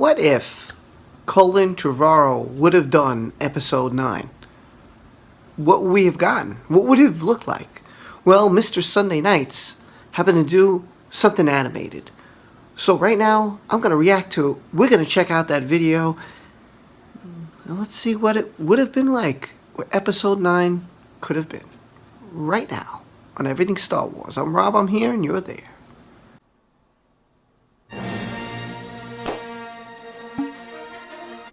What if Colin Trevorrow would have done episode 9? What would we have gotten? What would it have looked like? Well, Mr. Sunday Nights happened to do something animated. So right now, I'm going to react to it. We're going to check out that video. And let's see what it would have been like. What episode 9 could have been. Right now, on Everything Star Wars. I'm Rob, I'm here, and you're there.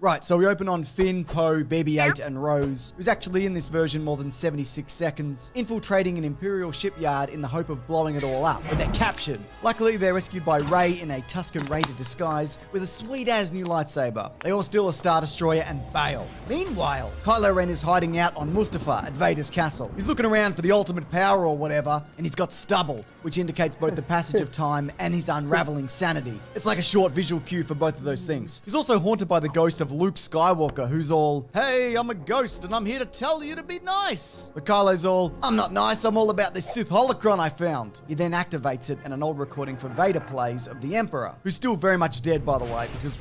Right, so we open on Finn, Poe, BB-8 and Rose, who's actually in this version more than 76 seconds, infiltrating an Imperial shipyard in the hope of blowing it all up, but they're captured. Luckily, they're rescued by Rey in a Tusken Raider disguise with a sweet-as new lightsaber. They all steal a Star Destroyer and bail. Meanwhile, Kylo Ren is hiding out on Mustafar at Vader's castle. He's looking around for the ultimate power or whatever, and he's got stubble, which indicates both the passage of time and his unraveling sanity. It's like a short visual cue for both of those things. He's also haunted by the ghost of Luke Skywalker, who's all, "Hey, I'm a ghost and I'm here to tell you to be nice." But Kylo's all, "I'm not nice, I'm all about this Sith holocron I found." He then activates it and an old recording for Vader plays of the Emperor, who's still very much dead, by the way, because,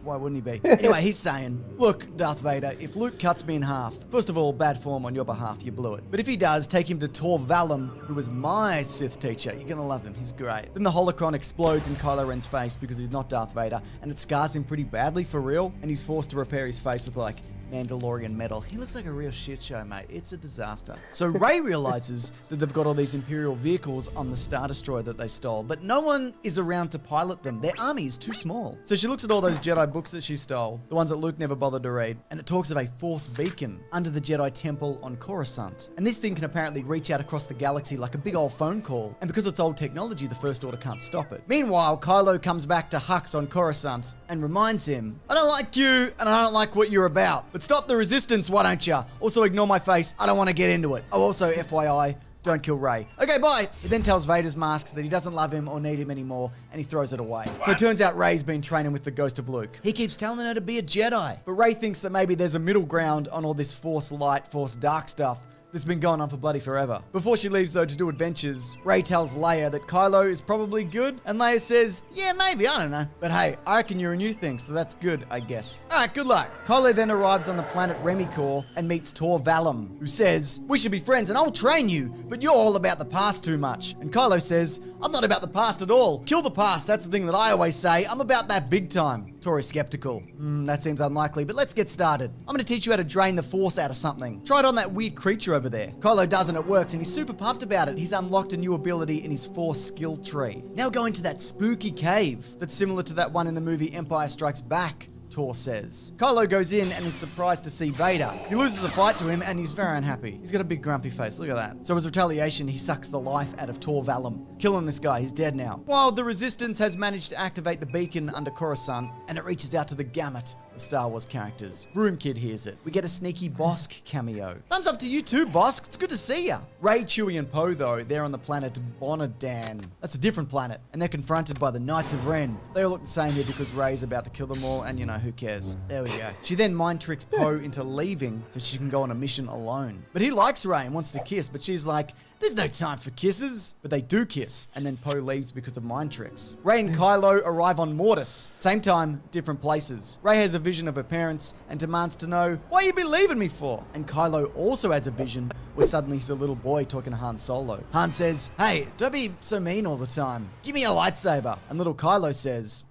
why wouldn't he be? Anyway, he's saying, "Look, Darth Vader, if Luke cuts me in half, first of all, bad form on your behalf, you blew it. But if he does, take him to Tor Valum, who was my Sith teacher. You're gonna love him, he's great." Then the holocron explodes in Kylo Ren's face because he's not Darth Vader, and it scars him pretty badly for real, and he's forced to repair his face with like Mandalorian metal. He looks like a real shit show, mate. It's a disaster. So Rey realizes that they've got all these Imperial vehicles on the Star Destroyer that they stole, but no one is around to pilot them. Their army is too small. So she looks at all those Jedi books that she stole, the ones that Luke never bothered to read, and it talks of a Force beacon under the Jedi Temple on Coruscant. And this thing can apparently reach out across the galaxy like a big old phone call, and because it's old technology, the First Order can't stop it. Meanwhile, Kylo comes back to Hux on Coruscant and reminds him, "I don't like you, and I don't like what you're about. But stop the resistance, why don't ya? Also ignore my face, I don't want to get into it. Oh, also, FYI, don't kill Rey. Okay, bye." He then tells Vader's mask that he doesn't love him or need him anymore, and he throws it away. So it turns out Rey's been training with the ghost of Luke. He keeps telling her to be a Jedi. But Rey thinks that maybe there's a middle ground on all this Force light, Force dark stuff that's been going on for bloody forever. Before she leaves though to do adventures, Rey tells Leia that Kylo is probably good, and Leia says, "Yeah, maybe, I don't know. But hey, I reckon you're a new thing, so that's good, I guess." Alright, good luck. Kylo then arrives on the planet Remicor and meets Tor Valum, who says, "We should be friends and I'll train you, but you're all about the past too much." And Kylo says, "I'm not about the past at all. Kill the past, that's the thing that I always say. I'm about that big time." Tor is skeptical. That seems unlikely, but let's get started. I'm going to teach you how to drain the Force out of something. Try it on that weird creature over there. Kylo does and it works, and he's super pumped about it. He's unlocked a new ability in his Force skill tree. Now go into that spooky cave that's similar to that one in the movie Empire Strikes Back, Tor says. Kylo goes in and is surprised to see Vader. He loses a fight to him and he's very unhappy. He's got a big grumpy face, look at that. So as retaliation, he sucks the life out of Tor Valum, killing this guy. He's dead now. While the Resistance has managed to activate the beacon under Coruscant, and it reaches out to the gamut of Star Wars characters. Broom Kid hears it. We get a sneaky Bosk cameo. Thumbs up to you too, Bosk. It's good to see ya. Rey, Chewie, and Poe, though, they're on the planet Bonadan. That's a different planet, and they're confronted by the Knights of Ren. They all look the same here because Rey's about to kill them all, and who cares? There we go. She then mind tricks Poe into leaving so she can go on a mission alone. But he likes Rey and wants to kiss, but she's like, "There's no time for kisses." But they do kiss, and then Poe leaves because of mind tricks. Rey and Kylo arrive on Mortis. Same time, different places. Rey has a vision of her parents and demands to know, "What you been leaving me for?" And Kylo also has a vision where suddenly he's a little boy talking to Han Solo. Han says, "Hey, don't be so mean all the time. Give me a lightsaber." And little Kylo says,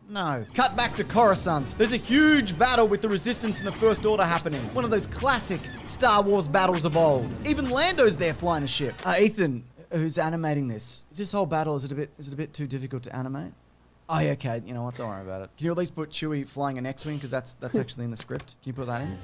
"No." Cut back to Coruscant. There's a huge battle with the Resistance and the First Order happening. One of those classic Star Wars battles of old. Even Lando's there flying a ship. Ethan, who's animating this, is this whole battle, is it a bit too difficult to animate? Oh, yeah, okay. You know what? Don't worry about it. Can you at least put Chewie flying an X-Wing? Because that's actually in the script. Can you put that in?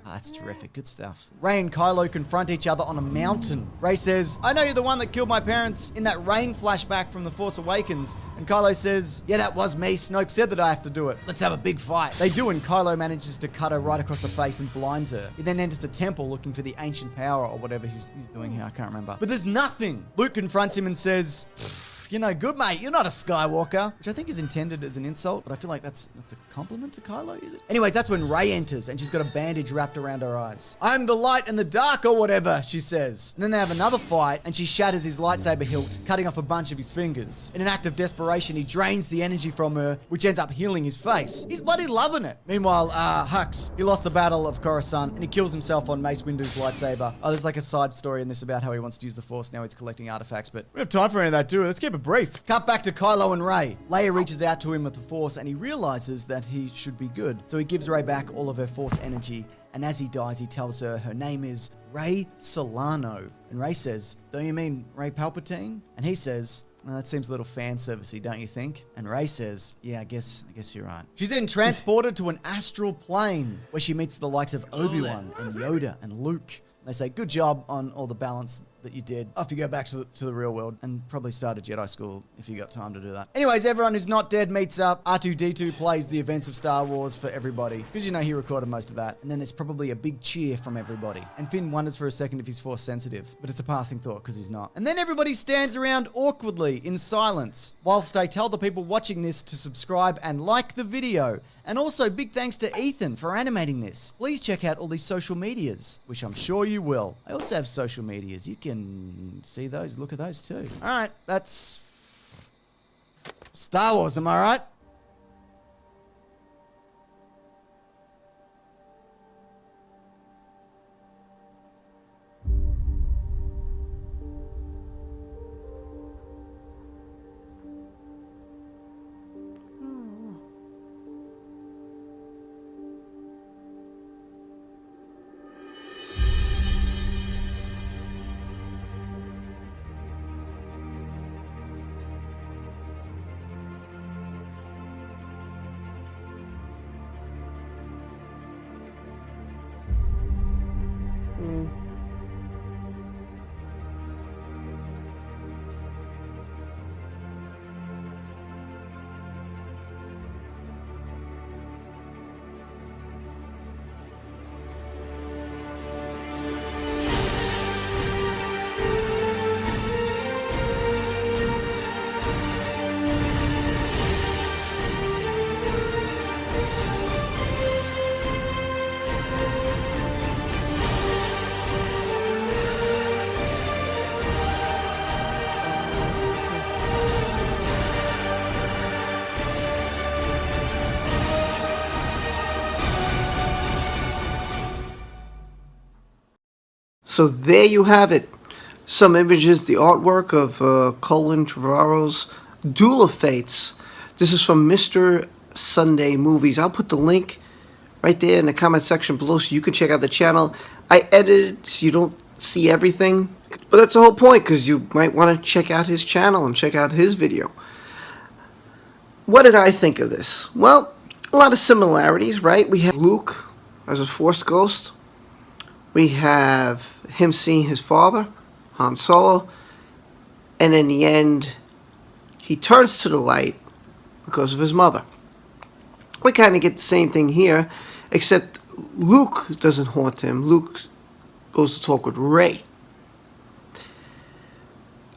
Ah, that's terrific. Good stuff. Rey and Kylo confront each other on a mountain. Rey says, "I know you're the one that killed my parents in that rain flashback from The Force Awakens." And Kylo says, "Yeah, that was me. Snoke said that I have to do it. Let's have a big fight." They do, and Kylo manages to cut her right across the face and blinds her. He then enters the temple looking for the ancient power or whatever he's doing here. I can't remember. But there's nothing. Luke confronts him and says, good, mate. You're not a Skywalker. Which I think is intended as an insult, but I feel like that's a compliment to Kylo, is it? Anyways, that's when Rey enters, and she's got a bandage wrapped around her eyes. I'm the light and the dark, or whatever, she says. And then they have another fight, and she shatters his lightsaber hilt, cutting off a bunch of his fingers. In an act of desperation, he drains the energy from her, which ends up healing his face. He's bloody loving it. Meanwhile, Hux, he lost the Battle of Coruscant, and he kills himself on Mace Windu's lightsaber. Oh, there's like a side story in this about how he wants to use the Force, now he's collecting artifacts, but we don't have time for any of that, do we? Let's keep it brief. Cut back to Kylo and Rey. Leia reaches out to him with the Force, and he realizes that he should be good. So he gives Rey back all of her Force energy, and as he dies, he tells her name is Rey Solano. And Rey says, don't you mean Rey Palpatine? And he says, well, that seems a little fan servicey, don't you think? And Rey says, yeah, I guess you're right. She's then transported to an astral plane where she meets the likes of Obi-Wan and Yoda and Luke. They say, good job on all the balance that you did. Off you go back to the real world and probably start a Jedi school if you got time to do that. Anyways, everyone who's not dead meets up. R2-D2 plays the events of Star Wars for everybody because he recorded most of that. And then there's probably a big cheer from everybody. And Finn wonders for a second if he's Force sensitive, but it's a passing thought because he's not. And then everybody stands around awkwardly in silence whilst I tell the people watching this to subscribe and like the video. And also, big thanks to Ethan for animating this. Please check out all these social medias, which I'm sure you will. I also have social medias. You can see those, look at those too. All right, that's Star Wars, am I right? So there you have it. Some images, the artwork of Colin Trevorrow's Duel of Fates. This is from Mr. Sunday Movies. I'll put the link right there in the comment section below so you can check out the channel. I edited so you don't see everything, but that's the whole point because you might want to check out his channel and check out his video. What did I think of this? Well, a lot of similarities, right? We have Luke as a Force ghost. We have him seeing his father, Han Solo, and in the end, he turns to the light because of his mother. We kind of get the same thing here, except Luke doesn't haunt him. Luke goes to talk with Rey.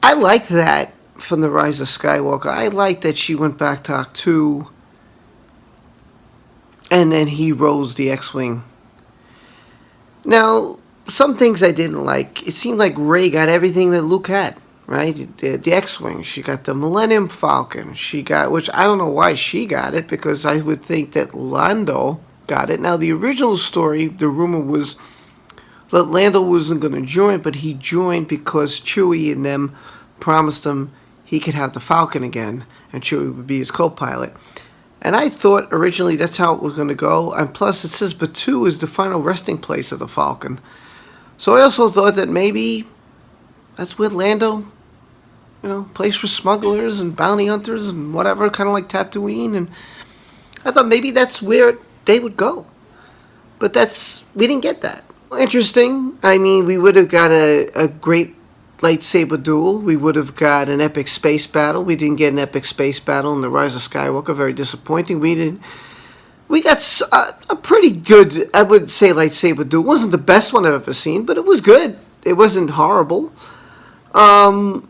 I like that from The Rise of Skywalker. I like that she went back to Ahch-To, and then he rose the X-Wing. Now, some things I didn't like. It seemed like Rey got everything that Luke had, right? The X-Wing. She got the Millennium Falcon. She got, which I don't know why she got it, because I would think that Lando got it. Now, the original story, the rumor was that Lando wasn't going to join, but he joined because Chewie and them promised him he could have the Falcon again, and Chewie would be his co-pilot. And I thought originally that's how it was going to go. And plus, it says Batuu is the final resting place of the Falcon. So I also thought that maybe that's where Lando, place for smugglers and bounty hunters and whatever, kind of like Tatooine. And I thought maybe that's where they would go. But we didn't get that. Interesting. I mean, we would have got a great lightsaber duel. We would have got an epic space battle. We didn't get an epic space battle in The Rise of Skywalker. Very disappointing. We got a pretty good, I would say, lightsaber duel. It wasn't the best one I've ever seen, but it was good. It wasn't horrible. In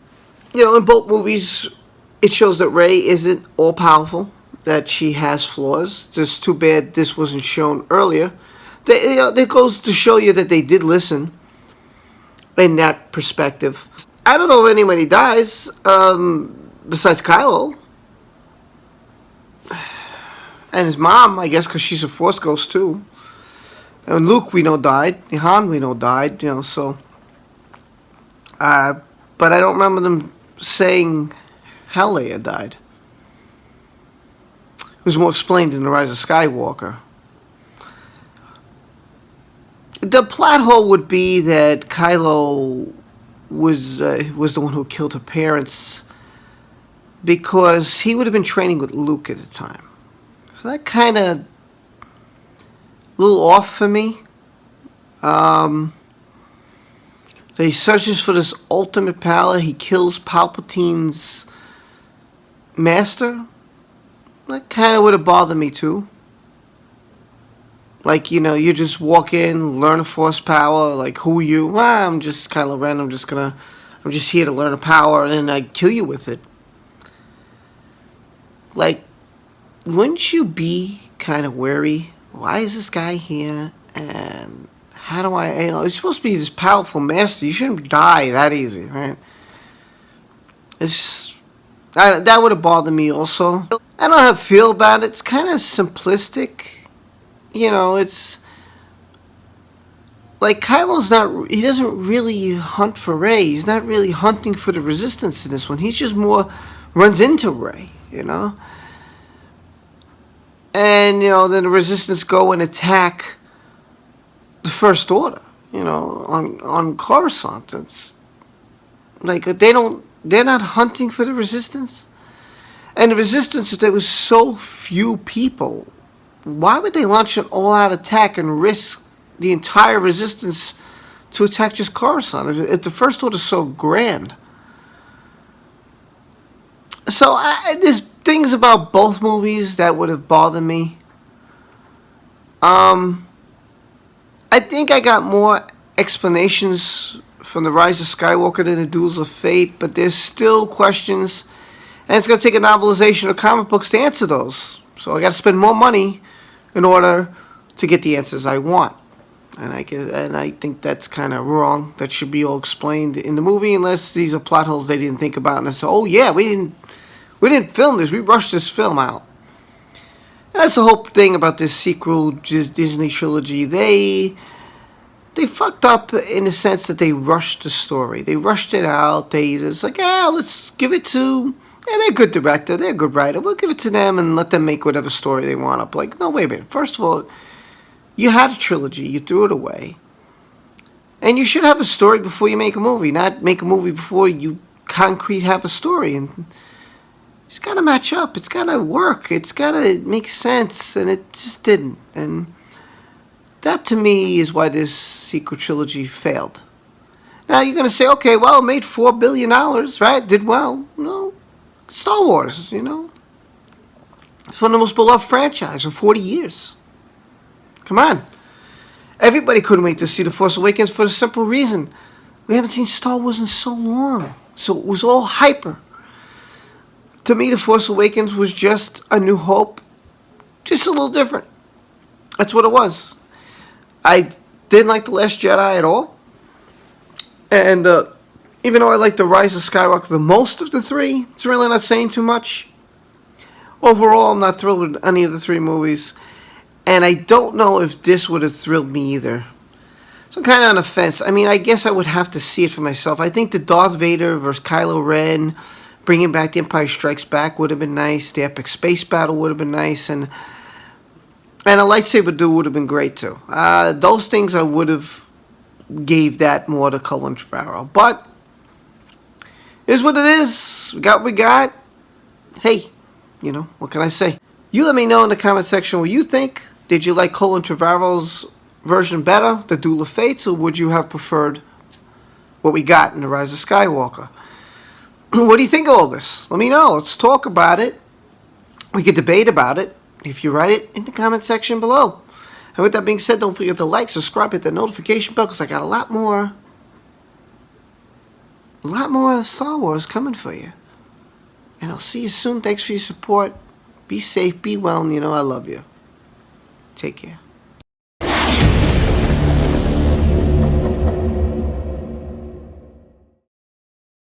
both movies, It shows that Rey isn't all powerful, that she has flaws. Just too bad this wasn't shown earlier. That goes to show you that they did listen in that perspective. I don't know if anybody dies besides Kylo. And his mom, I guess, because she's a Force ghost too. And Luke, we know, died. Han, we know, died. So. But I don't remember them saying how Leia died. It was more explained in The Rise of Skywalker. The plot hole would be that Kylo was the one who killed her parents because he would have been training with Luke at the time. So that kind of a little off for me. So he searches for this ultimate power. He kills Palpatine's master. That kind of would have bothered me too. Like, you just walk in, learn a Force power. Like, who are you? Well, I'm just Kylo Ren. I'm just here to learn a power, and then I kill you with it. Like, wouldn't you be kind of wary? Why is this guy here? And how do I, it's supposed to be this powerful master. You shouldn't die that easy, right? That would have bothered me also. I don't know how to feel about it. It's kind of simplistic. It's like he doesn't really hunt for Rey. He's not really hunting for the Resistance in this one. He's just more runs into Rey, And, then the Resistance go and attack the First Order, on Coruscant. It's like they're not hunting for the Resistance. And the Resistance, if there was so few people, why would they launch an all-out attack and risk the entire Resistance to attack just Coruscant if the First Order is so grand? So there's things about both movies that would have bothered me. I think I got more explanations from The Rise of Skywalker than the Duels of Fate, but there's still questions, and it's going to take a novelization of comic books to answer those. So I got to spend more money in order to get the answers I want. And I think that's kind of wrong. That should be all explained in the movie, unless these are plot holes they didn't think about. And they say, oh yeah, we didn't film this. We rushed this film out. And that's the whole thing about this sequel Disney trilogy. They fucked up in the sense that they rushed the story. They rushed it out. It's like, let's give it to... Yeah, they're a good director. They're a good writer. We'll give it to them and let them make whatever story they want up. Like, no, wait a minute. First of all, you had a trilogy. You threw it away. And you should have a story before you make a movie. Not make a movie before you concrete have a story. And it's got to match up. It's got to work. It's got to make sense. And it just didn't. And that, to me, is why this sequel trilogy failed. Now, you're going to say, okay, well, it made $4 billion, right? Did well. No. Star Wars, It's one of the most beloved franchises in 40 years. Come on. Everybody couldn't wait to see The Force Awakens for the simple reason we haven't seen Star Wars in so long. So it was all hyper. To me, The Force Awakens was just A New Hope, just a little different. That's what it was. I didn't like The Last Jedi at all. And even though I like The Rise of Skywalker the most of the three, it's really not saying too much. Overall, I'm not thrilled with any of the three movies. And I don't know if this would have thrilled me either. So I'm kind of on the fence. I mean, I guess I would have to see it for myself. I think the Darth Vader versus Kylo Ren, bringing back The Empire Strikes Back would have been nice. The epic space battle would have been nice. And a lightsaber duel would have been great too. Those things I would have gave that more to Colin Trevorrow. But it is what it is. We got what we got. Hey, what can I say? You let me know in the comment section what you think. Did you like Colin Trevorrow's version better, The Duel of Fates, or would you have preferred what we got in The Rise of Skywalker? What do you think of all this? Let me know. Let's talk about it. We could debate about it if you write it in the comment section below. And with that being said, don't forget to like, subscribe, hit that notification bell, because I got a lot more Star Wars coming for you. And I'll see you soon. Thanks for your support. Be safe, be well, and you know I love you. Take care.